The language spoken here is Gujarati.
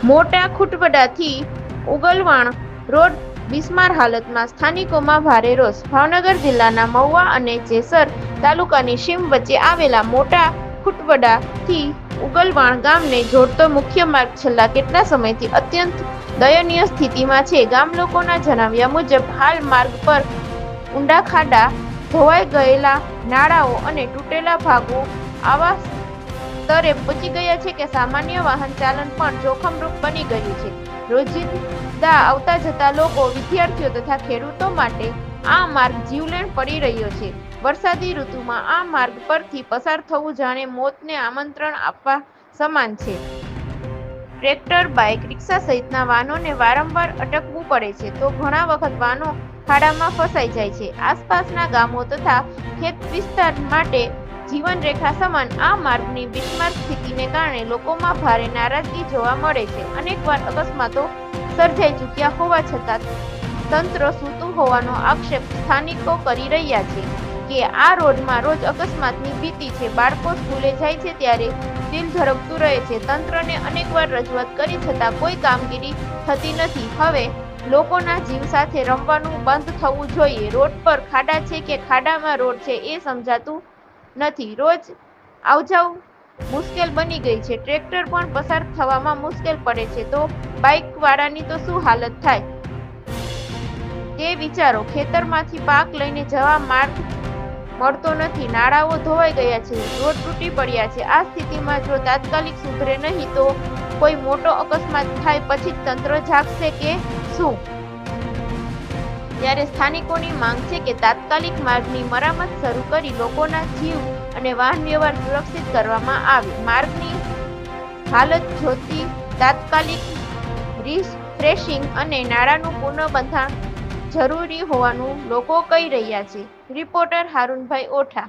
મોટા ખુટવડાથી ઉગલવાણ રોડ બિસ્માર હાલતમાં, સ્થાનિકોમાં ભારે રોષ. ભાવનગર જિલ્લાના મહુવા અને જેસર તાલુકાની સીમ વચ્ચે આવેલા મોટા ખુટવડાથી ઉગલવાણ ગામને જોડતો મુખ્ય માર્ગ છેલ્લા કેટલા સમયથી અત્યંત દયનીય સ્થિતિમાં છે. ગામલોકોના જણાવ્યા મુજબ હાલ માર્ગ પર ઊંડા ખાડા, ધોવાઈ ગયેલા નાળાઓ અને તૂટેલા ભાગો આવા સ્તરે પહોંચી ગયા છે કે સામાન્ય વાહન ચાલન પણ જોખમરૂપ બની ગયું છે. રોજિંદા આવતા જતા લોકો, વિદ્યાર્થીઓ તથા ખેડૂતો માટે આ માર્ગ જીવલેણ પડી રહ્યો છે. વરસાદી ઋતુમાં આ માર્ગ પરથી પસાર થવું જાણે મોતને આમંત્રણ આપવા સમાન છે. ટ્રેક્ટર, બાઇક, રિક્ષા સહિતના વાહનોને વારંવાર અટકવું પડે છે તો ઘણા વખત વાહનો ખાડામાં ફસાઈ જાય છે. આસપાસના ગામો તથા ખેત વિસ્તાર માટે જીવનરેખા સમાન આ માર્ગની બિસ્માર સ્થિતિને કારણે લોકોમાં ભારે નારાજગી જોવા મળે છે. અનેકવાર અકસ્માતો સર્જાઈ ચૂક્યા હોવા છતાં તંત્ર સૂતું હોવાનો આક્ષેપ સ્થાનિકો કરી રહ્યા છે કે આ રોડમાં રોજ અકસ્માતની ભીતિ છે. બાળકો સ્કૂલે જાય છે ત્યારે દિલ ધડકતું રહે છે. તંત્રને અનેકવાર રજૂઆત કરી છતાં કોઈ કામગીરી થતી નથી. હવે લોકોના જીવ સાથે રમવાનું બંધ થવું જોઈએ. રોડ પર ખાડા છે કે ખાડામાં રોડ છે એ સમજાતું નથી. રોજ આવજાવ મુશ્કેલ બની ગઈ છે. ટ્રેક્ટર પણ પસાર થવામાં મુશ્કેલ પડે છે તો બાઇક વાળાની તો શું હાલત થાય તે વિચારો. ખેતરમાંથી પાક લઈને જવા માર્ગ મળતો નથી. નાળાઓ ધોવાઈ ગયા છે, રોડ તૂટી પડ્યા છે. આ સ્થિતિમાં જો તાત્કાલિક સુધરે નહીં તો કોઈ મોટો અકસ્માત થાય પછી તંત્ર જાગશે કે શું? ત્યારે સ્થાનિકોની માંગ છે કે તાત્કાલિક માર્ગની મરામત શરૂ કરી લોકોના જીવ અને વાહન વ્યવહાર સુરક્ષિત કરવામાં આવે. માર્ગની હાલત જોતી તાત્કાલિક રિફ્રેશિંગ અને નાળાનું પુનઃબંધાણ જરૂરી હોવાનું લોકો કહી રહ્યા છે. રિપોર્ટર હારૂનભાઈ ઓઠા.